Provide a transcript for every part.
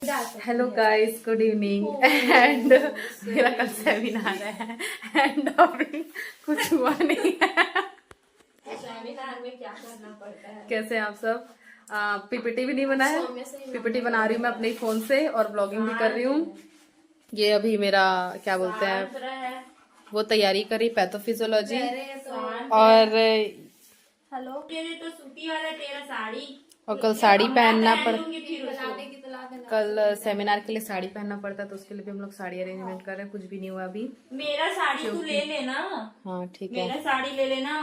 Hello guys, good evening. And मेरा कल seminar है एंड अभी कुछ हुआ नहीं है। सेमिनार में क्या करना पड़ता है? कैसे हैं आप सब? पीपीटी भी नहीं बना है। पीपीटी बना रही हूँ मैं अपने फोन से और ब्लॉगिंग भी कर रही हूँ। ये अभी मेरा क्या बोलते हैं, वो तैयारी करी पैथोफिजियोलॉजी। और हेलो, ये तो सूती वाला तेरा साड़ी और कल साड़ी पहनना कल सेमिनार के लिए साड़ी पहनना पड़ता है, तो उसके लिए भी हम लोग साड़ी अरेंजमेंट कर रहे हैं। कुछ भी नहीं हुआ अभी। मेरा साड़ी तू ले लेना। हाँ ठीक है, मेरा साड़ी ले लेना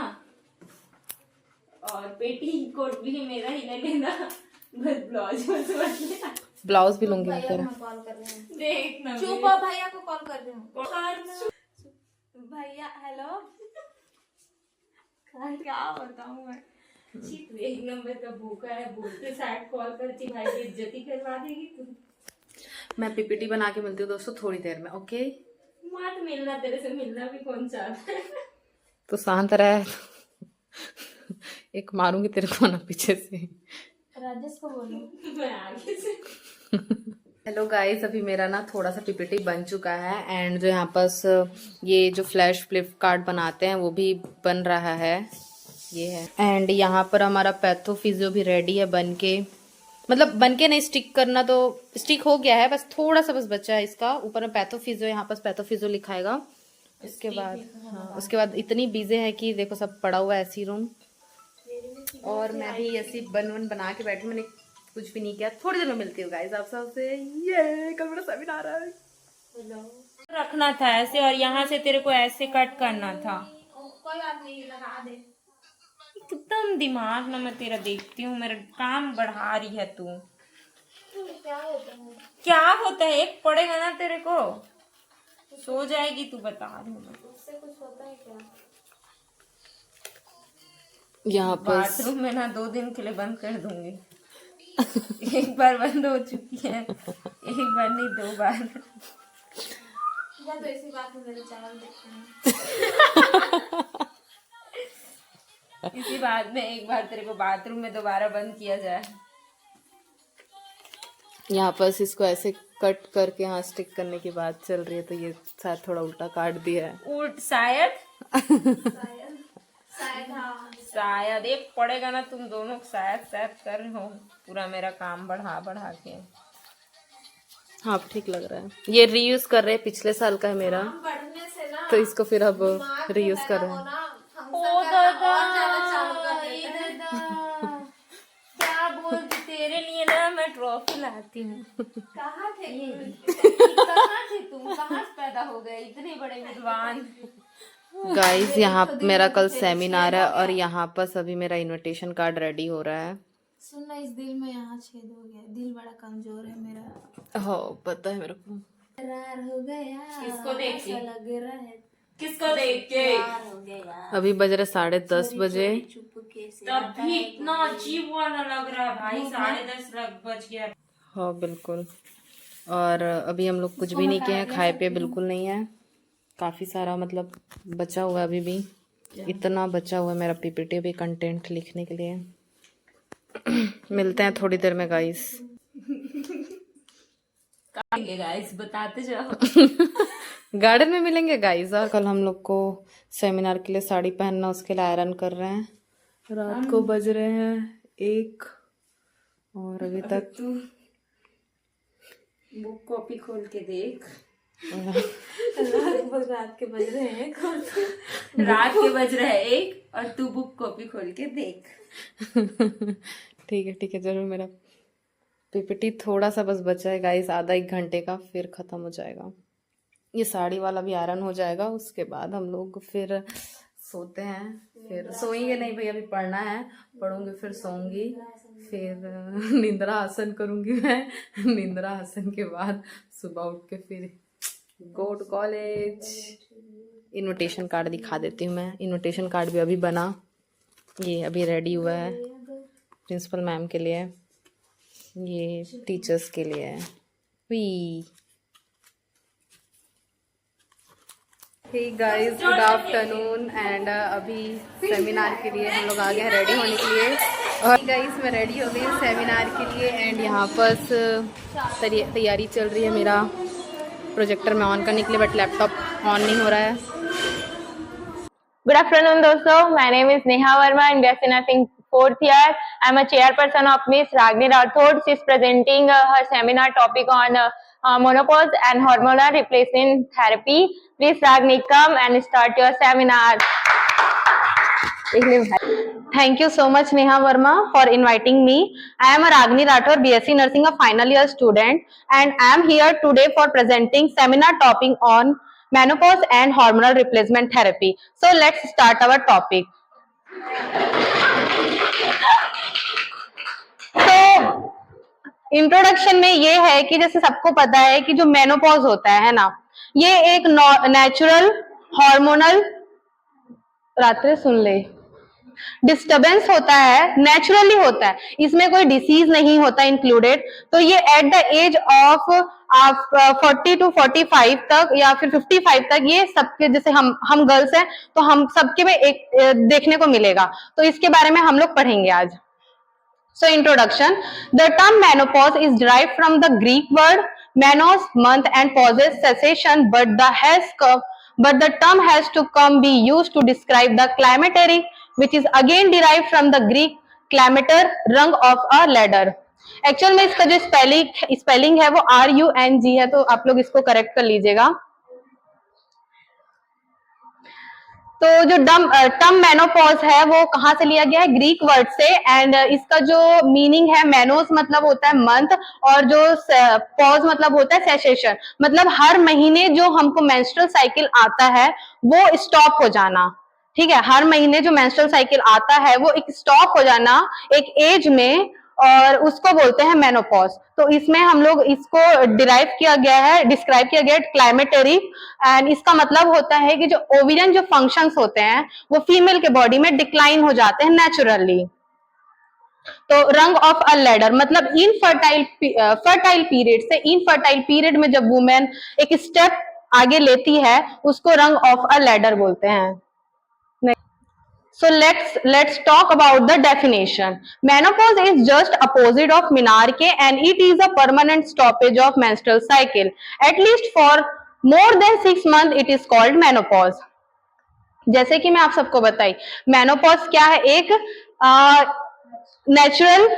और पेटी कोट भी मेरा ही ले लेना। बस ब्लाउज मत लेना। ब्लाउज भी लूंगी मैं तेरा। कॉल कर रहे हैं, देख ना। चुप हो, भैया को कॉल कर रही हूँ। भैया हेलो। क्या बताऊँ मैं? एक नंबर का भूखा है, बोलते साइड कॉल करती भाई की इज्जती करवा देगी तू। मैं पीपीटी बना के मिलती हूँ दोस्तों थोड़ी देर में, ओके? मत मिलना, तेरे से मिलना भी कौन चाहता है। तो शांत रह। एक मारूंगी तेरे को ना पीछे से। राजेश को बोलो मैं आगे से। हेलो गाइस, अभी मेरा ना थोड़ा सा पीपीटी बन चुका है एंड जो यहाँ पास ये जो फ्लैश फ्लिप कार्ड बनाते हैं वो भी बन रहा है, ये है। एंड यहाँ पर हमारा पैथोफिजियो भी रेडी है बन के, मतलब बन के नहीं, स्टिक करना तो स्टिक हो गया है, बस थोड़ा सा बस बचा है इसका। ऊपर में पैथोफिजियो, यहाँ पास पैथोफिजियो लिखाएगा। उसके बाद हाँ, उसके बाद इतनी बीजे है कि देखो सब पड़ा हुआ है ऐसी रूम। और मैं भी ऐसी बना के बैठी, मैंने कुछ भी नहीं किया। थोड़ी देर में मिलती हूँ गाइस आप सबसे। ये कल मेरा सेमिनार है। रखना था ऐसे और यहाँ से तेरे को ऐसे कट करना था। कोई बात नहीं, लगा दे। एकदम दिमाग ना मैं तेरा देखती हूँ, मेरा काम बढ़ा रही है तू। क्या होता है? क्या होता है? एक पड़ेगा ना तेरे को, सो जाएगी तू, बता रही हूँ। उससे कुछ होता है क्या? यहाँ पर बाथरूम में ना 2 दिन के लिए बंद कर दूंगी। एक बार बंद हो चुकी है, एक बार नहीं 2 बार। या तो इसी बात में मेरे चैनल देखते हैं। इसी बात में एक बार तेरे को बाथरूम में दोबारा बंद किया जाए। यहाँ पर इसको ऐसे कट करके यहाँ स्टिक करने की बात चल रही है, तो ये शायद थोड़ा उल्टा काट दिया है। उल्ट शायद शायद हाँ। शायद एक पड़ेगा ना, तुम दोनों शायद कर रहे हो पूरा मेरा काम बढ़ा बढ़ा के। हाँ अब ठीक लग रहा है। ये रीयूज कर रहे हैं, पिछले साल का है मेरा, बढ़ने से ना तो इसको फिर अब रीयूज कर रहे हैं। ओ दादा, क्या बोलती, तेरे लिए ना मैं ट्रॉफी लाती हूँ। कहाँ थे? कहाँ थे तुम? कहाँ से पैदा हो गए इतने बड़े विद्वान? गाइस यहाँ मेरा कल सेमिनार है और यहाँ पर सभी मेरा इनविटेशन कार्ड रेडी हो रहा है। सुनना, इस दिल में यहाँ छेद हो गया, दिल बड़ा कमजोर है मेरा। हो पता है मेरे को। करार हो गया। किसको देख के? ऐसा लग रहा है। किसको देख के? करार हो गया। अभी बज रहे 10:30 बजे। चुपके से तब भी इतना अजीब वाला लग रहा है भाई, 10:30 बज गया। हाँ बिल्कुल। और अभी हम लोग कुछ भी नहीं किए हैं, खाए पे बिल्कुल नहीं है। काफ़ी सारा मतलब बचा हुआ है, अभी भी इतना बचा हुआ है मेरा पीपीटी भी कंटेंट लिखने के लिए। मिलते हैं थोड़ी देर में गाइस। गाइस बताते जाओ। गार्डन में मिलेंगे गाइस। और कल हम लोग को सेमिनार के लिए साड़ी पहनना, उसके लिए आयरन कर रहे हैं। रात को बज रहे हैं 1 और अभी तक तू बुक कॉपी खोल के देख। रात के बज रहे हैं। रात के बज रहे हैं 1 और तू बुक कॉपी खोल के देख। ठीक है जरूर। मेरा पीपीटी थोड़ा सा बस बचा है गाइस, आधा 1 घंटे का, फिर खत्म हो जाएगा। ये साड़ी वाला भी आयरन हो जाएगा, उसके बाद हम लोग फिर सोते हैं। फिर सोएंगे नहीं भैया, अभी पढ़ना है, पढ़ूंगी फिर सोऊंगी, फिर निंद्रा आसन करूंगी मैं। निंद्रा आसन के बाद सुबह उठ के फिर go to college. Invitation card दिखा देती हूँ मैं। इनविटेशन कार्ड भी अभी बना, ये अभी रेडी हुआ है प्रिंसिपल मैम के लिए, ये टीचर्स के लिए है। Hey guys, good afternoon. And अभी सेमिनार के लिए हम लोग आ गए हैं रेडी होने के लिए। और गाइस मैं रेडी हो गई हूँ सेमिनार के लिए एंड यहाँ पर तैयारी चल रही है। मेरा प्रोजेक्टर में ऑन करने के लिए बट लैपटॉप ऑन नहीं हो रहा है। Good afternoon, dosto. My name is Neha Verma and we are in I think 4th year. I am a chairperson of Miss Ragini Rathod. She is presenting her seminar topic on menopause and hormonal replacement therapy. Please, Ragini, come and start your seminar. Thank you so much, Neha Verma, for inviting me. I am a Ragini Rathod, BSc Nursing, a final year student, and I am here today for presenting seminar topic on menopause and hormonal replacement therapy. So let's start our topic. तो introduction में ये है कि जैसे सबको पता है कि जो मेनोपॉज होता है ना, ये एक नेचुरल हार्मोनल रात्रि सुन ले डिस्टर्बेंस होता है, नेचुरली होता है, इसमें कोई डिसीज नहीं होता इंक्लूडेड। तो ये at the age of 40 to 45 तक या फिर 55 तक ये सबके, जैसे हम गर्ल्स हैं तो हम सबके में एक देखने को मिलेगा। तो इसके बारे में हम लोग पढ़ेंगे आज। So introduction, the term menopause is derived from the Greek word menos, month, and pauses, cessation, but the term has to be used to describe the climacteric, which is again derived from the Greek climater, rung of a ladder. Actual में इसका जो spelling है वो RUNG है, तो आप लोग इसको करेक्ट कर लीजिएगा। तो जो टर्म मेनोपॉज है वो कहाँ से लिया गया है? ग्रीक वर्ड से। एंड इसका जो मीनिंग है, मेनोस मतलब होता है मंथ और जो पॉज मतलब होता है सेसेशन, मतलब हर महीने जो हमको मेंस्ट्रुअल साइकिल आता है वो स्टॉप हो जाना। ठीक है, हर महीने जो मेंस्ट्रुअल साइकिल आता है वो एक स्टॉप हो जाना एक एज में, और उसको बोलते हैं मेनोपॉज। तो इसमें हम लोग इसको डिस्क्राइब किया गया है क्लाइमेटरी, एंड इसका मतलब होता है कि जो ओविरियन जो फंक्शंस होते हैं वो फीमेल के बॉडी में डिक्लाइन हो जाते हैं नेचुरली। तो रंग ऑफ अ लैडर मतलब फर्टाइल पीरियड से इनफर्टाइल पीरियड में जब वुमेन एक स्टेप आगे लेती है उसको रंग ऑफ अ लैडर बोलते हैं। So let's talk about the definition. Menopause is just opposite of menarche and it is a permanent stoppage of menstrual cycle. At least for more than 6 months it is called menopause. जैसे कि मैं आप सबको बताई, menopause क्या है? एक natural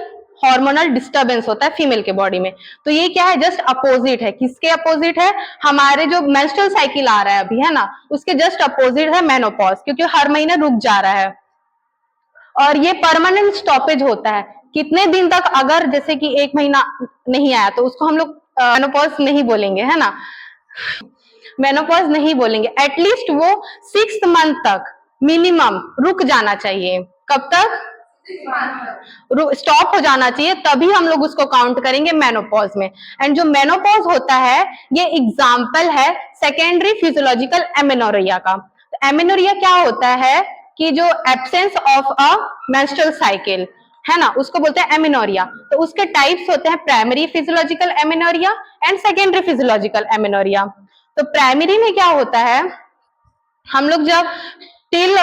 hormonal disturbance होता है फीमेल के बॉडी में। तो ये क्या है? जस्ट अपोजिट है। किसके अपोजिट है? हमारे जो मेंस्ट्रुअल साइकिल आ रहा है अभी, है ना, उसके जस्ट अपोजिट है मेनोपॉज, क्योंकि हर महीने रुक जा रहा है। और ये परमानेंट स्टॉपेज होता है। कितने दिन तक? अगर जैसे कि 1 महीना नहीं आया तो उसको हम लोग मेनोपॉज नहीं बोलेंगे, है ना, मेनोपॉज नहीं बोलेंगे। एटलीस्ट वो 6 मंथ तक मिनिमम रुक जाना चाहिए। कब तक? स्टॉप हो जाना चाहिए, तभी हम लोग उसको काउंट करेंगे मेनोपॉज में। एंड जो मेनोपॉज होता है ये एग्जाम्पल है सेकेंडरी फिजियोलॉजिकल एमेनोरिया का। तो एमेनोरिया क्या होता है कि जो absence of a menstrual cycle है ना, उसको बोलते हैं एमेनोरिया। तो उसके टाइप्स होते हैं primary physiological amenorrhea and secondary physiological amenorrhea. तो प्राइमरी में क्या होता है, हम लोग जब टिल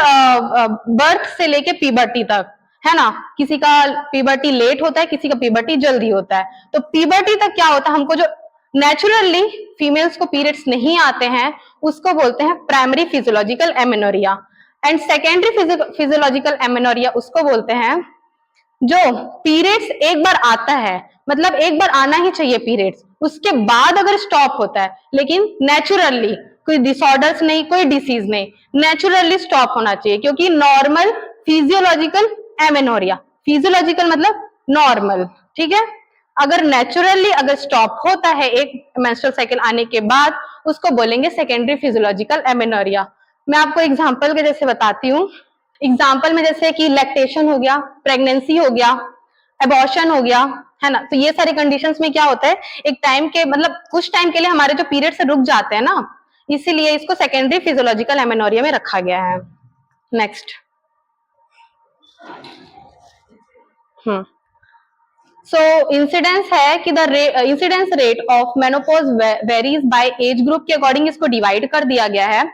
बर्थ से लेके पीबर्टी तक, है ना, किसी का पीबर्टी लेट होता है, किसी का पीबर्टी जल्दी होता है। तो पीबर्टी तक क्या होता है, हमको जो नेचुरली फीमेल्स को पीरियड्स नहीं आते हैं उसको बोलते हैं primary physiological amenorrhea. And secondary physiological amenorrhea उसको बोलते हैं जो पीरियड्स एक बार आता है, मतलब एक बार आना ही चाहिए पीरियड्स, उसके बाद अगर स्टॉप होता है, लेकिन नेचुरली, कोई डिसऑर्डर्स नहीं, कोई डिसीज नहीं, नेचुरली स्टॉप होना चाहिए। क्योंकि नॉर्मल फिजियोलॉजिकल एमेनोरिया, फिजियोलॉजिकल मतलब नॉर्मल, ठीक है। अगर नेचुरली अगर स्टॉप होता है एक मेंस्ट्रुअल साइकिल आने के बाद, उसको बोलेंगे सेकेंडरी फिजियोलॉजिकल एमेनोरिया। मैं आपको एग्जांपल के जैसे बताती हूँ। एग्जाम्पल में जैसे कि लैक्टेशन हो गया, प्रेगनेंसी हो गया, एबॉर्शन हो गया, है ना। तो ये सारे कंडीशंस में क्या होता है, एक टाइम के मतलब कुछ टाइम के लिए हमारे जो पीरियड से रुक जाते हैं ना, इसीलिए इसको सेकेंडरी फिजियोलॉजिकल एमेनोरिया में रखा गया है। नेक्स्ट, सो इंसिडेंस है कि the incidence rate of menopause varies by age group के अकॉर्डिंग इसको डिवाइड कर दिया गया है।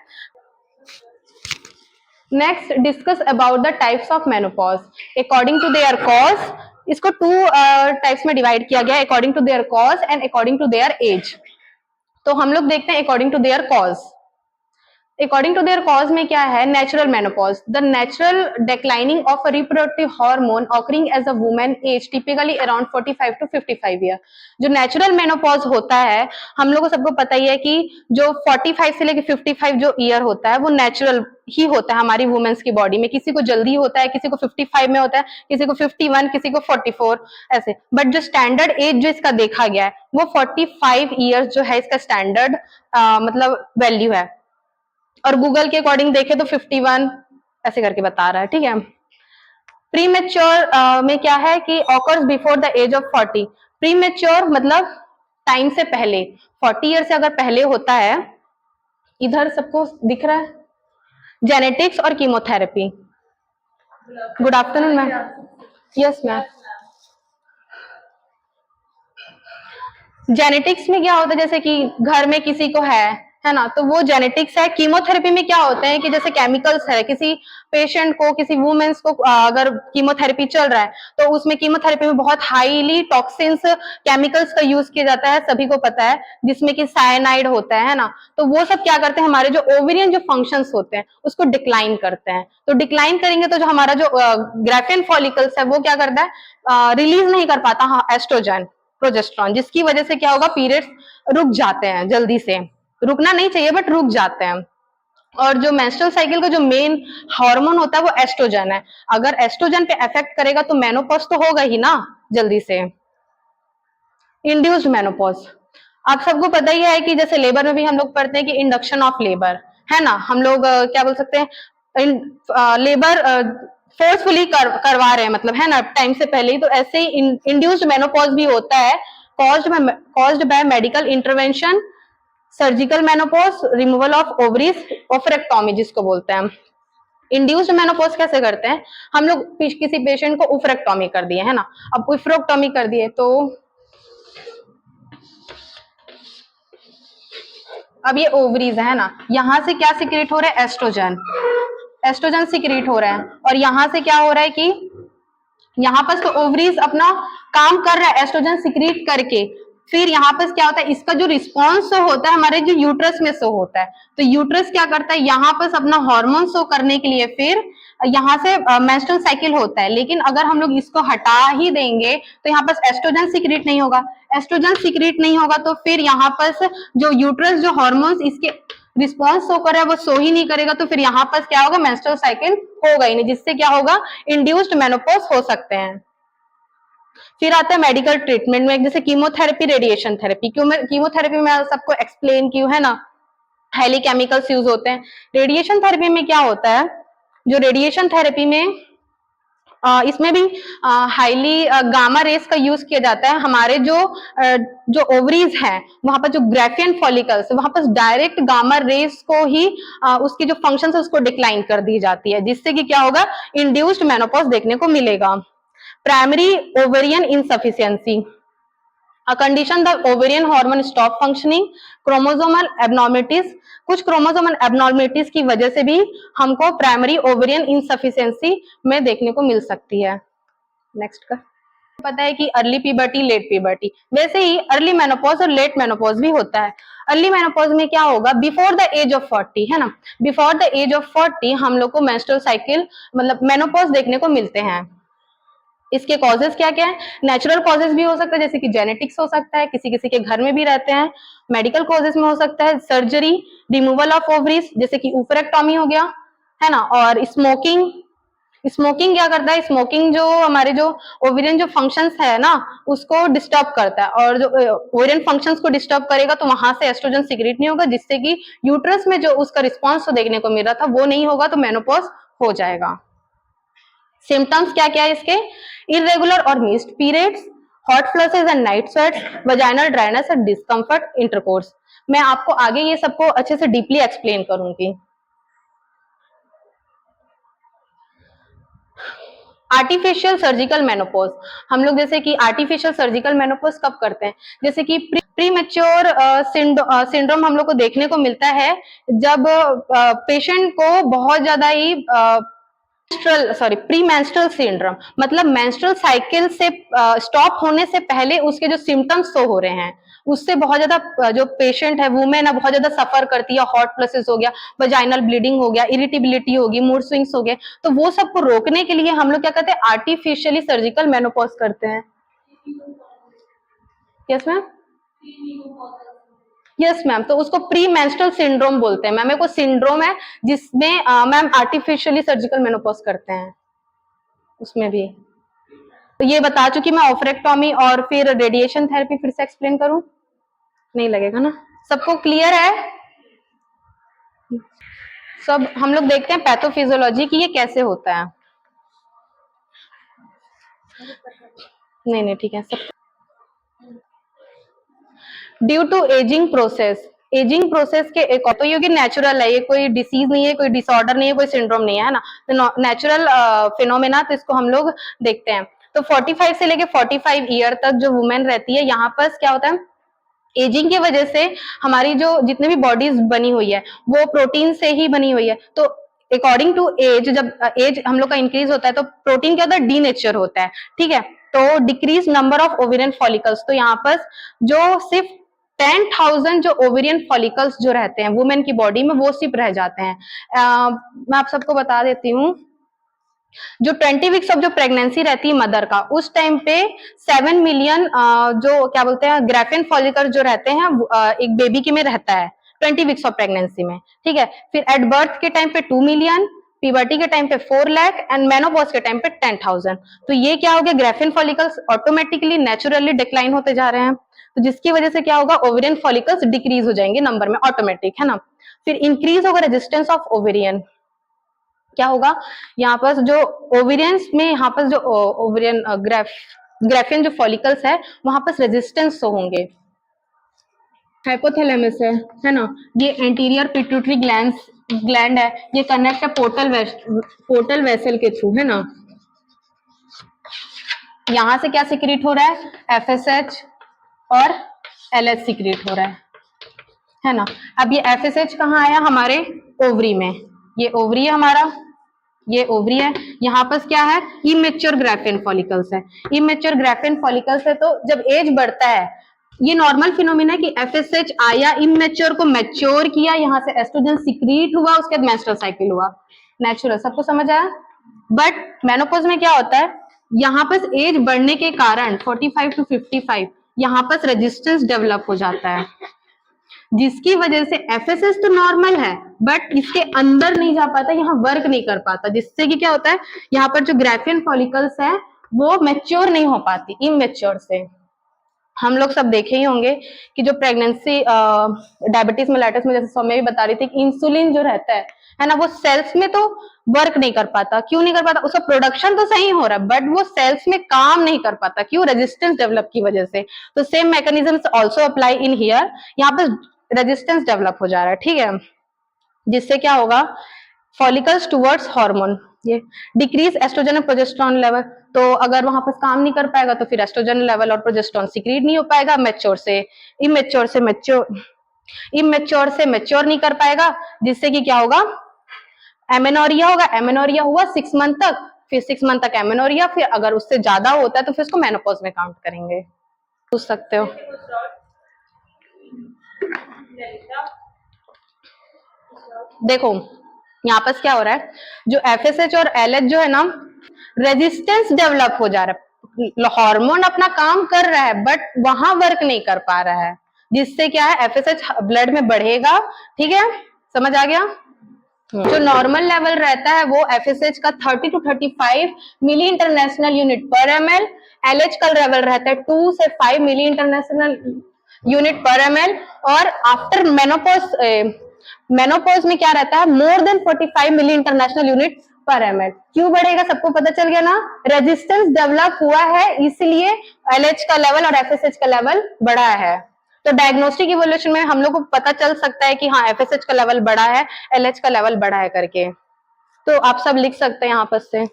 Next discuss about the types of menopause according to their cause. इसको टू टाइप्स में डिवाइड किया गया, according to their cause and according to their age. तो हम लोग देखते हैं according to their cause. According to their cause में क्या है, natural menopause, the natural declining of a reproductive hormone occurring as a woman age typically around 45 to 55 year. जो natural menopause होता है, हम लोगों को सबको पता ही है कि जो 45 से लेकर 55 जो ईयर होता है वो नेचुरल ही होता है हमारी वुमेन्स की बॉडी में। किसी को जल्दी होता है, किसी को 55 में होता है, किसी को 51, किसी को 44 ऐसे। बट जो स्टैंडर्ड एज जो इसका देखा गया है वो 45 ईयर्स जो है इसका स्टैंडर्ड मतलब वैल्यू है। और गूगल के अकॉर्डिंग देखे तो 51 ऐसे करके बता रहा है, ठीक है। प्रीमेच्योर में क्या है कि occurs before the age of 40। Premature मतलब टाइम से पहले, 40 ईयर से अगर पहले होता है। इधर सबको दिख रहा है, जेनेटिक्स और chemotherapy. Good afternoon ma'am. Yes ma'am. Genetics में क्या होता है, जैसे कि घर में किसी को है ना, तो वो जेनेटिक्स है। कीमोथेरेपी में क्या होता है कि जैसे केमिकल्स है, किसी पेशेंट को, किसी वुमेन्स को अगर कीमोथेरेपी चल रहा है तो उसमें कीमोथेरेपी में बहुत हाईली टॉक्सिन्स केमिकल्स का यूज किया जाता है, सभी को पता है, जिसमें कि साइनाइड होता है ना। तो वो सब क्या करते हैं, हमारे जो ओवेरियन जो फंक्शंस होते हैं उसको डिक्लाइन करते हैं। तो डिक्लाइन करेंगे तो जो हमारा जो ग्राफियन फॉलिकल्स है वो क्या करता है, रिलीज नहीं कर पाता हाँ एस्ट्रोजन प्रोजेस्टेरॉन, जिसकी वजह से क्या होगा, पीरियड्स रुक जाते हैं, जल्दी से रुकना नहीं चाहिए बट रुक जाते हैं। और जो मेंस्ट्रुअल साइकिल का जो मेन हार्मोन होता है वो एस्ट्रोजन है। अगर एस्ट्रोजन पे इफेक्ट करेगा तो मेनोपॉज तो होगा ही ना जल्दी से। इंड्यूस्ड मेनोपॉज, आप सबको पता ही है कि जैसे लेबर में भी हम लोग पढ़ते हैं कि इंडक्शन ऑफ लेबर है ना, हम लोग क्या बोल सकते हैं, लेबर फोर्सफुली करवा रहे हैं, मतलब है ना, टाइम से पहले ही। तो ऐसे ही इंड्यूस्ड मेनोपॉज भी होता है, caused by medical intervention, surgical menopause, removal of ovaries, oophorectomy जिसको बोलते हैं। इंड्यूस्ड मेनोपॉज कैसे करते हैं, हम लोग किसी पेशेंट को ओफरेक्टोमी कर दिए है ना। अब ओफरेक्टोमी कर दिए तो अब ये ओवरीज है ना, यहां से क्या सिक्रेट हो रहा है, एस्ट्रोजन, एस्ट्रोजन सिक्रेट हो रहा है। और यहां से क्या हो रहा है कि यहाँ पर तो ओवरीज अपना काम कर रहा है एस्ट्रोजन सिक्रीट करके। फिर यहाँ पर क्या होता है, इसका जो रिस्पॉन्स शो होता है हमारे जो यूट्रस में शो होता है। तो यूट्रस क्या करता है, यहाँ पर अपना हार्मोन शो करने के लिए फिर यहाँ से मेंस्ट्रुअल साइकिल होता है। लेकिन अगर हम लोग इसको हटा ही देंगे तो यहाँ पर एस्ट्रोजन सिक्रीट नहीं होगा। एस्ट्रोजन सिक्रीट नहीं होगा तो फिर यहाँ पर जो यूट्रस जो हार्मोन्स इसके रिस्पॉन्स शो कर रहा है वो शो ही नहीं करेगा। तो फिर यहाँ पर क्या होगा, मेंस्ट्रुअल साइकिल होगा ही नहीं, जिससे क्या होगा, इंड्यूस्ड मेनोपॉज हो सकते हैं। फिर आता है मेडिकल ट्रीटमेंट में, जैसे कीमोथेरेपी, रेडिएशन थेरेपी। कीमोथेरेपी में सबको एक्सप्लेन की है ना, हाईली केमिकल्स यूज होते हैं। रेडिएशन थेरेपी में क्या होता है, जो रेडिएशन थेरेपी में इसमें भी हाईली गामा रेस का यूज किया जाता है। हमारे जो ओवरीज हैं वहां पर जो ग्राफियन फॉलिकल्स वहां पर डायरेक्ट गामा रेस को ही उसकी जो फंक्शन है उसको डिक्लाइन कर दी जाती है, जिससे कि क्या होगा, इंड्यूस्ड मेनोपॉज देखने को मिलेगा। Primary ovarian insufficiency, a condition the ovarian hormone stop functioning, chromosomal abnormalities, कुछ क्रोमोसोमल एबनॉर्मलिटीज की वजह से भी हमको प्राइमरी ओवेरियन इनसफिशियंसी में देखने को मिल सकती है। नेक्स्ट का पता है कि अर्ली प्यूबर्टी, लेट प्यूबर्टी, वैसे ही अर्ली मेनोपॉज और लेट मेनोपॉज भी होता है। अर्ली मेनोपॉज में क्या होगा, बिफोर द एज ऑफ 40 है ना, बिफोर द एज ऑफ 40 हम लोग को मेंस्ट्रुअल साइकिल मतलब मेनोपॉज देखने को मिलते हैं। इसके कॉजेस क्या क्या है, नेचुरल कॉजेस भी हो सकता है, जैसे कि जेनेटिक्स हो सकता है, किसी किसी के घर में भी रहते हैं। मेडिकल कॉजेस में हो सकता है सर्जरी, रिमूवल ऑफ ओवरीज जैसे कि ओफरेक्टोमी हो गया है ना। और स्मोकिंग, स्मोकिंग क्या करता है, स्मोकिंग जो हमारे जो ओवेरियन जो फंक्शंस है ना उसको डिस्टर्ब करता है, और जो ओवेरियन फंक्शंस को डिस्टर्ब करेगा तो वहां से एस्ट्रोजन सिक्रेट नहीं होगा, जिससे कि यूट्रस में जो उसका रिस्पॉन्स देखने को मिल रहा था वो नहीं होगा, तो मेनोपॉज हो जाएगा। सिम्टम्स क्या क्या है इसके, इरेगुलर और missed periods, hot flushes and night sweats, vaginal dryness and discomfort intercourse. मैं आपको आगे ये सबको अच्छे से डीपली एक्सप्लेन करूंगी। आर्टिफिशियल सर्जिकल मेनोपॉज, हम लोग जैसे कि आर्टिफिशियल सर्जिकल मेनोपॉज कब करते हैं, जैसे कि प्री मैच्योर सिंड्रोम हम लोग को देखने को मिलता है जब पेशेंट को बहुत ज्यादा ही प्री मेंस्ट्रुअल सिंड्रोम, मतलब मेंस्ट्रुअल साइकिल से स्टॉप होने से पहले उसके जो सिम्टम्स शो हो रहे हैं, उससे बहुत ज्यादा जो पेशेंट है, वुमेन है, बहुत ज्यादा सफर करती है। हॉट फ्लशेस हो गया, वजाइनल ब्लीडिंग हो गया, इरिटेबिलिटी होगी, मूड स्विंग्स हो गए, तो वो सबको रोकने के लिए हम लोग क्या करते हैं, आर्टिफिशियली सर्जिकल मेनोपॉज करते हैं। यस मैम, यस मैम, तो उसको प्री मेंस्ट्रुअल सिंड्रोम बोलते हैं मैम। एक सिंड्रोम है जिसमें मैम आर्टिफिशियली सर्जिकल मेनोपॉज करते हैं, उसमें भी। तो ये बता चुकी मैं ऑफरेक्टोमी और फिर रेडिएशन थेरेपी, फिर से एक्सप्लेन करूं, नहीं लगेगा ना, सबको क्लियर है? सब हम लोग देखते हैं पैथोफिजियोलॉजी की ये कैसे होता है। नहीं नहीं ठीक है सब। Due to ageing process, ageing process के एक तो ये नेचुरल है, ये कोई डिसीज नहीं है, कोई डिसऑर्डर नहीं है, कोई सिंड्रोम नहीं है ना, तो नेचुरल फिनोमेना, तो इसको हम लोग देखते हैं। तो 45 से लेके 45 ईयर तक जो वुमेन रहती है, यहाँ पर क्या होता है, एजिंग की वजह से हमारी जो जितने भी बॉडीज बनी हुई है वो प्रोटीन से ही बनी हुई है, तो अकॉर्डिंग टू एज, जब एज हम लोग का इंक्रीज होता है तो प्रोटीन क्या होता है, डीनेचर होता है, ठीक है, तो decrease number of ovarian follicles, तो यहाँ पर जो सिर्फ 10,000 जो ओवेरियन फॉलिकल्स जो रहते हैं वुमेन की बॉडी में, वो सिर्फ रह जाते हैं। मैं आप सबको बता देती हूँ, जो 20 वीक्स ऑफ जो प्रेगनेंसी रहती है मदर का, उस टाइम पे 7 मिलियन जो क्या बोलते हैं ग्राफिन फॉलिकल जो रहते हैं एक बेबी के में रहता है 20 वीक्स ऑफ प्रेगनेंसी में, ठीक है। फिर एट बर्थ के टाइम पे 2 मिलियन, पीबर्टी के टाइम पे 4 लाख एंड मेनोपॉज के टाइम पे 10,000। तो ये क्या हो गया, graphene follicles automatically naturally decline होते जा रहे हैं, तो जिसकी वजह से क्या होगा, ओवेरियन फॉलिकल्स डिक्रीज हो जाएंगे नंबर में, ऑटोमेटिक है ना। फिर इंक्रीज होगा रेजिस्टेंस ऑफ ओवेरियन, क्या होगा, यहाँ पर जो ओवेरियंस में, यहाँ पर जो ओवेरियन ग्राफिन जो फॉलिकल्स है वहां पर रेजिस्टेंस होंगे। हाइपोथैलेमस है ना, ये एंटीरियर पिट्यूटरी ग्लैंड है, ये कनेक्ट है पोर्टल वेसल के थ्रू, है ना। यहां से क्या सिक्रीट हो रहा है, एफएसएच और एलएच सिक्रीट हो रहा है ना। अब ये एफएसएच कहाँ आया, हमारे ओवरी में, ये ओवरी है हमारा, ये ओवरी है, यहाँ पर क्या है, इमेच्योर ग्राफिन फॉलिकल्स है, इमेच्योर ग्राफिन फॉलिकल्स है। तो जब एज बढ़ता है, ये नॉर्मल फिनोमिना है कि एफएसएच आया, इमेच्योर को मैच्योर किया, यहाँ से एस्ट्रोजन सिक्रीट हुआ, उसके बाद मेंस्ट्रुअल साइकिल हुआ, नेचुरल, सबको समझ आया। बट मेनोपॉज में क्या होता है, यहाँ पर एज बढ़ने के कारण 45 to 55 यहाँ पर रेजिस्टेंस डेवलप हो जाता है, जिसकी वजह से एफएसएस तो नॉर्मल है बट इसके अंदर नहीं जा पाता, यहाँ वर्क नहीं कर पाता, जिससे कि क्या होता है, यहाँ पर जो ग्राफिन फॉलिकल्स है वो मैच्योर नहीं हो पाती, इमेच्योर से। हम लोग सब देखे ही होंगे कि जो प्रेगनेंसी डायबिटीज मेलाइटस में, जैसे सौम्या भी बता रही थी, कि इंसुलिन जो रहता है ना, वो सेल्स में तो वर्क नहीं कर पाता। क्यों नहीं कर पाता, उसका प्रोडक्शन तो सही हो रहा है बट वो सेल्स में काम नहीं कर पाता, क्यों, रेजिस्टेंस डेवलप की वजह से। तो same mechanism also apply in here, यहाँ पर रेजिस्टेंस डेवलप हो जा रहा है, ठीक है, जिससे क्या होगा, फॉलिकल्स टुवर्ड्स हार्मोन, ये डिक्रीज एस्ट्रोजन और प्रोजेस्टेरॉन लेवल, तो अगर वहां पर काम नहीं कर पाएगा तो फिर एस्ट्रोजन लेवल और प्रोजेस्टेरॉन सिक्रीट नहीं हो पाएगा, मैच्योर से मैच्योर नहीं कर पाएगा, जिससे कि क्या होगा, एमेनोरिया होगा। एमेनोरिया हुआ 6 मंथ तक, फिर 6 मंथ तक एमेनोरिया, फिर अगर उससे ज्यादा होता है तो फिर उसको मेनोपॉज में काउंट करेंगे। पूछ सकते हो। देखो यहाँ पर क्या हो रहा है, जो एफएसएच और एलएच जो है ना, रेजिस्टेंस डेवलप हो जा रहा है, हार्मोन अपना काम कर रहा है बट वहां वर्क नहीं कर पा रहा है, जिससे क्या है, एफएसएच ब्लड में बढ़ेगा, ठीक है, समझ आ गया। जो नॉर्मल लेवल रहता है वो एफएसएच का 30 to 35 मिली इंटरनेशनल यूनिट पर एमएल, एलएच का लेवल रहता है 2 से 5 मिली इंटरनेशनल यूनिट पर एमएल, और आफ्टर मेनोपॉज में क्या रहता है, मोर देन 45 मिली इंटरनेशनल यूनिट पर एमएल। क्यों बढ़ेगा, सबको पता चल गया ना, रेजिस्टेंस डेवलप हुआ है इसलिए एलएच का लेवल और एफएसएच का लेवल बढ़ा है। तो डायग्नोस्टिक इवोल्यूशन में हम लोग को पता चल सकता है कि हाँ एफएसएच का लेवल बढ़ा है, एलएच का लेवल बढ़ा है करके, तो आप सब लिख सकते हैं यहाँ पर से।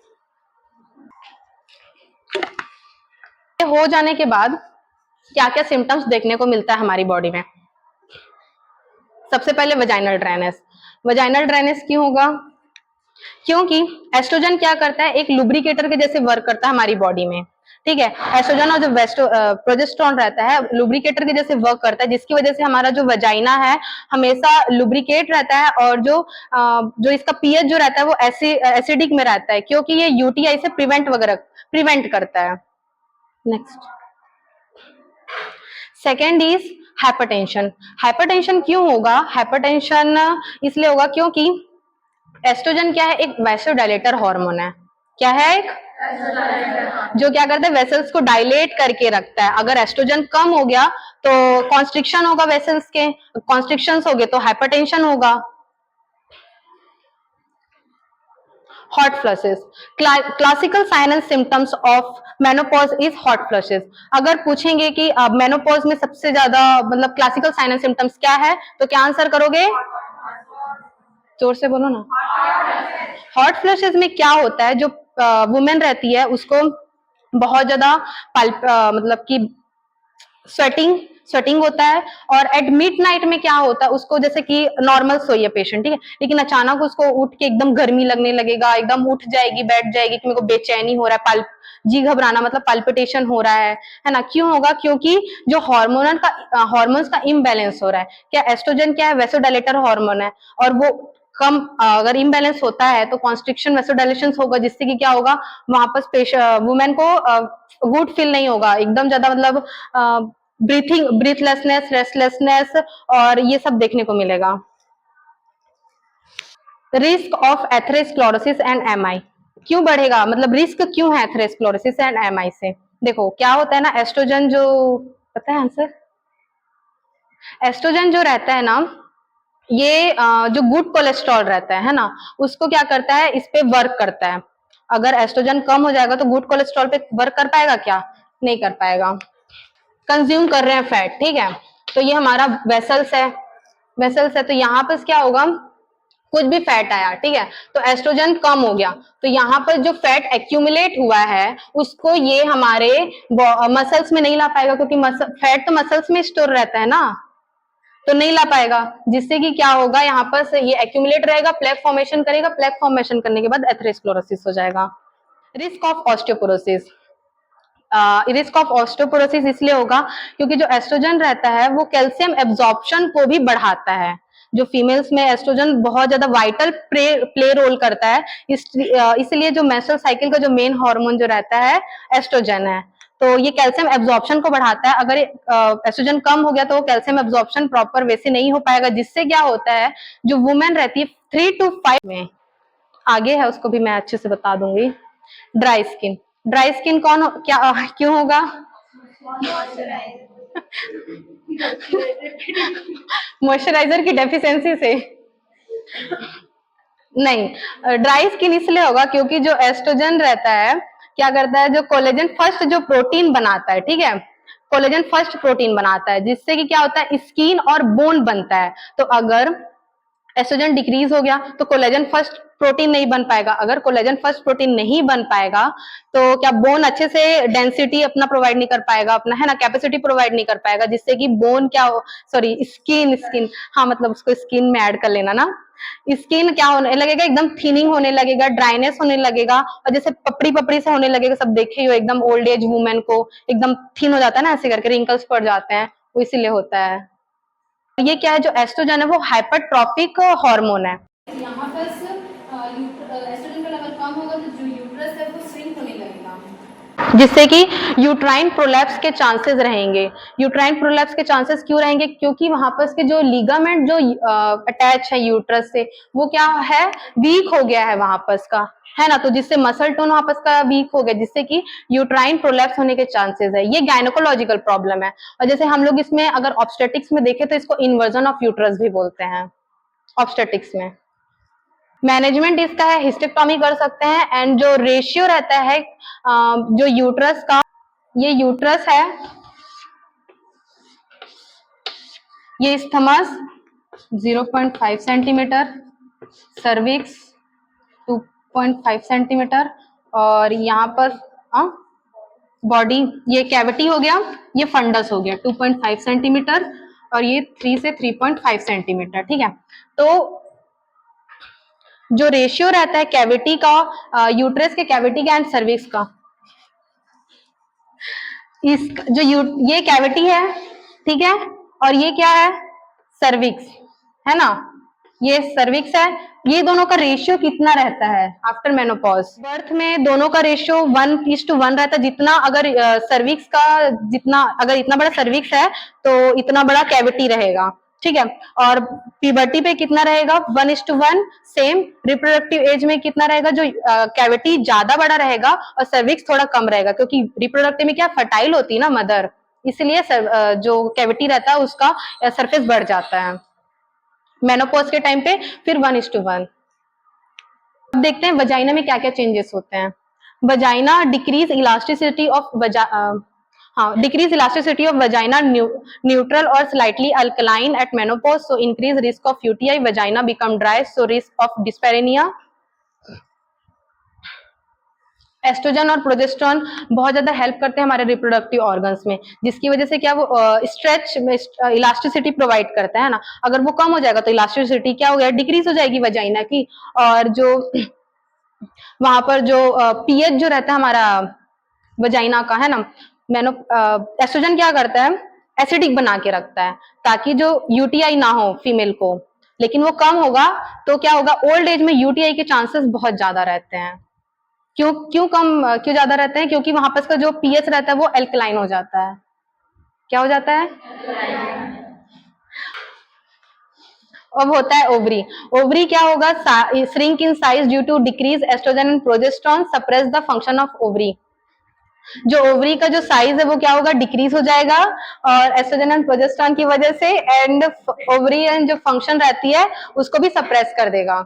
ये हो जाने के बाद क्या क्या सिम्टम्स देखने को मिलता है हमारी बॉडी में? सबसे पहले वजाइनल ड्राइनेस। वजाइनल ड्राइनेस क्यों होगा? क्योंकि एस्ट्रोजन क्या करता है, एक लुब्रिकेटर के जैसे वर्क करता है हमारी बॉडी में, ठीक है। एस्ट्रोजन और जो प्रोजेस्टेरोन रहता है लुब्रिकेटर के जैसे वर्क करता है, जिसकी वजह से हमारा जो वजाइना है हमेशा लुब्रिकेट रहता है, और जो इसका पीएच जो रहता है वो एसिडिक में रहता है, क्योंकि ये यूटीआई से प्रिवेंट करता है। Next, second is hypertension. Hypertension क्यों होगा? हाइपरटेंशन इसलिए होगा क्योंकि एस्ट्रोजन क्या है, एक वैसोडाइलेटर हार्मोन है। क्या है? एक जो क्या करता है, वेसल्स को डायलेट करके रखता है। अगर एस्ट्रोजन कम हो गया तो कॉन्स्ट्रिक्शन होगा वेसल्स के, कॉन्स्ट्रिक्शन हो गए तो हाइपरटेंशन होगा। Hot flushes, classical sign and symptoms of menopause is hot flushes. अगर पूछेंगे कि मेनोपॉज में सबसे ज्यादा मतलब क्लासिकल साइन एंड सिम्टम्स क्या है, तो क्या आंसर करोगे? जोर से बोलो ना। हॉट फ्लशेस में क्या होता है, जो वुमेन रहती है उसको बहुत ज्यादा मतलब कि स्वेटिंग स्वेटिंग होता है, और एट मिड नाइट में क्या होता है, उसको जैसे कि नॉर्मल सोई है पेशेंट, ठीक है, लेकिन अचानक उसको उठ के एकदम गर्मी लगने लगेगा, एकदम उठ जाएगी, बैठ जाएगी कि मेरे को बेचैनी हो रहा है, जी घबराना मतलब पाल्पिटेशन हो रहा है ना। क्यों होगा? क्योंकि जो हार्मोन्स का इम्बैलेंस हो रहा है। क्या एस्ट्रोजन क्या है? वैसोडाइलेटर हार्मोन है, और वो कम अगर इम्बैलेंस होता है तो कॉन्स्ट्रिक्शन वैसोडाइलेशन होगा, जिससे कि क्या होगा, वहां पर वुमेन को गुड फील नहीं होगा, एकदम ज्यादा मतलब ब्रीथलेसनेस, रेस्टलेसनेस और ये सब देखने को मिलेगा। Risk of atherosclerosis and MI क्यों बढ़ेगा, मतलब रिस्क क्यों है एथेरोस्क्लेरोसिस एंड एमआई से? देखो क्या होता है ना, एस्ट्रोजन जो, पता है आंसर? एस्ट्रोजन जो रहता है ना, ये जो गुड कोलेस्ट्रॉल रहता है ना, उसको क्या करता है, इस पे वर्क करता है। अगर एस्ट्रोजन कम हो जाएगा तो गुड कोलेस्ट्रॉल पे वर्क कर पाएगा क्या? नहीं कर पाएगा। कंज्यूम कर रहे हैं फैट, ठीक है, तो ये हमारा वेसल्स है तो यहाँ पर क्या होगा, कुछ भी फैट आया, ठीक है, तो एस्ट्रोजन कम हो गया, तो यहाँ पर जो फैट एक्यूमुलेट हुआ है उसको ये हमारे मसल्स में नहीं ला पाएगा, क्योंकि फैट तो मसल्स में स्टोर रहता है ना, तो नहीं ला पाएगा, जिससे कि क्या होगा, यहाँ पर से ये एक्यूमुलेट रहेगा, प्लेक फॉर्मेशन करेगा, प्लेक फॉर्मेशन करने के बाद एथेरोस्क्लेरोसिस हो जाएगा। Risk of osteoporosis, risk of osteoporosis इसलिए होगा क्योंकि जो एस्ट्रोजन रहता है वो कैल्शियम एब्जॉर्प्शन को भी बढ़ाता है। जो फीमेल्स में एस्ट्रोजन बहुत ज्यादा वाइटल प्ले रोल करता है, इसलिए जो मेंस्ट्रुअल साइकिल का जो मेन हार्मोन जो रहता है एस्ट्रोजन है, तो ये कैल्शियम एब्जॉर्प्शन को बढ़ाता है। अगर एस्ट्रोजन कम हो गया तो कैल्शियम एब्जॉर्प्शन प्रॉपर वैसे नहीं हो पाएगा, जिससे क्या होता है, जो वुमेन रहती है 3 to 5 में, आगे है उसको भी मैं अच्छे से बता दूंगी। ड्राई स्किन, ड्राई स्किन क्या क्यों होगा? मॉइस्चराइजर की डेफिशिएंसी से नहीं, ड्राई स्किन इसलिए होगा क्योंकि जो एस्ट्रोजन रहता है क्या करता है, जो कोलेजन फर्स्ट जो प्रोटीन बनाता है, ठीक है, कोलेजन फर्स्ट प्रोटीन बनाता है, जिससे कि क्या होता है, स्किन और बोन बनता है। तो अगर एस्ट्रोजन डिक्रीज हो गया तो कोलेजन फर्स्ट प्रोटीन नहीं बन पाएगा, अगर कोलेजन फर्स्ट प्रोटीन नहीं बन पाएगा तो क्या बोन अच्छे से डेंसिटी अपना प्रोवाइड नहीं कर पाएगा, अपना है ना कैपेसिटी प्रोवाइड नहीं कर पाएगा, जिससे कि बोन क्या सॉरी स्किन हाँ मतलब उसको स्किन में ऐड कर लेना ना, स्किन क्या होने लगेगा, एकदम थिनिंग होने लगेगा, ड्राइनेस होने लगेगा, और जैसे पपड़ी पपड़ी से होने लगेगा, सब देखे ही हो एकदम ओल्ड एज वुमेन को एकदम थिन हो जाता है ना, ऐसे करके रिंकल्स पड़ जाते हैं, वो इसीलिए होता है। ये क्या है, जो एस्ट्रोजन है वो हाइपरट्रॉफिक हार्मोन है। यहाँ पर एस्ट्रोजन का लेवल कम होगा तो जो यूट्रस है वो श्रिंक होने लगेगा, जिससे कि यूट्राइन प्रोलैप्स के चांसेस रहेंगे। यूट्राइन प्रोलैप्स के चांसेस क्यों रहेंगे? क्योंकि वहां पर के जो लिगामेंट जो अटैच है यूट्रस से वो क्या है, वीक हो गया है वहां पर का, है ना, तो जिससे मसल टोन वहां पर का वीक हो गया, जिससे कि यूट्राइन प्रोलैप्स होने के चांसेस है। ये गायनोकोलॉजिकल प्रॉब्लम है, और जैसे हम लोग इसमें अगर ऑब्स्टेटिक्स में देखें तो इसको इन्वर्जन ऑफ यूट्रस भी बोलते हैं ऑब्स्टेटिक्स में। मैनेजमेंट इसका है हिस्टेक्टोमी कर सकते हैं, एंड जो रेशियो रहता है जो यूट्रस का, ये यूट्रस है, ये स्थमस 0.5 सेंटीमीटर, सर्विक्स 2.5 सेंटीमीटर, और यहाँ पर बॉडी, ये कैविटी हो गया, ये फंडस हो गया 2.5 सेंटीमीटर, और ये 3 से 3.5 सेंटीमीटर, ठीक है। तो जो रेशियो रहता है कैविटी का, यूट्रस के कैविटी का एंड सर्विक्स का, इस जो ये कैविटी है, ठीक है, और ये क्या है, सर्विक्स है ना, ये सर्विक्स है, ये दोनों का रेशियो कितना रहता है आफ्टर मेनोपॉज? बर्थ में दोनों का रेशियो 1:1 रहता है। जितना अगर सर्विक्स का जितना अगर इतना बड़ा सर्विक्स है तो इतना बड़ा कैविटी रहेगा, ठीक है। और प्यूबर्टी पे कितना रहेगा? 1:1। सेम रिप्रोडक्टिव एज में कितना रहेगा? जो कैविटी ज्यादा बड़ा रहेगा और सर्विक्स थोड़ा कम रहेगा, क्योंकि रिप्रोडक्टिव में क्या फर्टाइल होती है ना मदर, इसलिए जो कैविटी रहता है उसका सरफेस बढ़ जाता है मेनोपॉज के टाइम पे, फिर 1:1। अब देखते हैं वजाइना में क्या क्या चेंजेस होते हैं। Vagina decrease elasticity of decrease elasticity of vagina, neutral or slightly alkaline at menopause, so increase risk of UTI, vagina become dry, so risk of dyspareunia। Estrogen और प्रोजेस्टेरोन बहुत ज्यादा हेल्प करते हैं हमारे रिप्रोडक्टिव ऑर्गन्स में, जिसकी वजह से क्या वो स्ट्रेच इलास्टिसिटी प्रोवाइड करता है ना। अगर वो कम हो जाएगा तो इलास्टिसिटी क्या हो गया, डिक्रीज हो जाएगी वजाइना की, और जो वहां पर जो पीएच जो रहता है हमारा वजाइना का है ना, एस्ट्रोजन क्या करता है, एसिडिक बना के रखता है ताकि जो यूटीआई ना हो फीमेल को, लेकिन वो कम होगा तो क्या होगा, ओल्ड एज में यूटीआई के चांसेस बहुत ज्यादा रहते हैं। क्यों ज्यादा रहते हैं? क्योंकि वहां पर का जो पीएच रहता है वो एल्कलाइन हो जाता है। क्या हो जाता है? अब होता है ओवरी। ओवरी क्या होगा, shrink in size due to decrease estrogen and progesterone suppress the function of ovary. जो ओवरी का जो साइज है वो क्या होगा, डिक्रीज हो जाएगा और एस्ट्रोजन एंड प्रोजेस्टेरोन की वजह से, एंड ओवरी एंड जो फंक्शन रहती है उसको भी सप्रेस कर देगा।